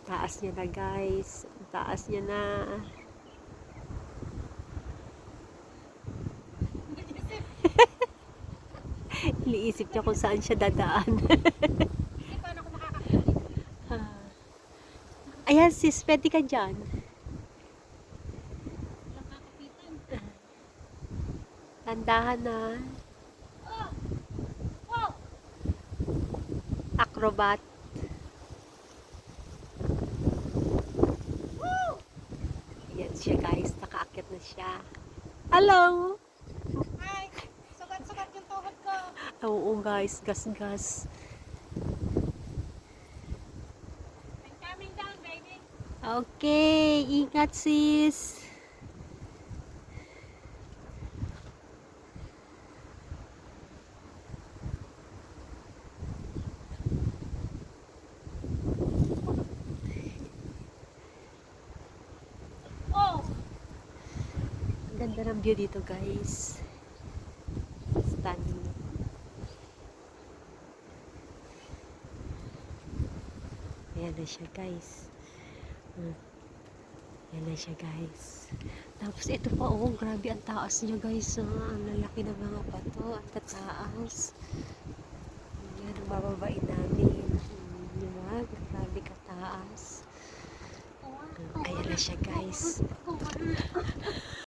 Taas niya na guys. Taas niya na. Iniisip niya kung saan siya dadaan. Ayan sis, pwede ka dyan. Tandahan na. Acrobat. Yan siya guys, nakaakyat na siya. Hello! Hi! Sugat-sugat yung tuhod ko. Oo guys, gas-gas. I'm coming down, baby. Okay, ingat sis. Oh! Ang ganda ng view dito guys. Stunning. Ayan na siya guys. Ayan na siya guys. Tapos ito pa oh, grabe ang taas niya guys. Ang lalaki ng mga bato. Ang tataas. Ayan, ang bababain namin. Diba? Grabe kataas. Ayan na siya guys.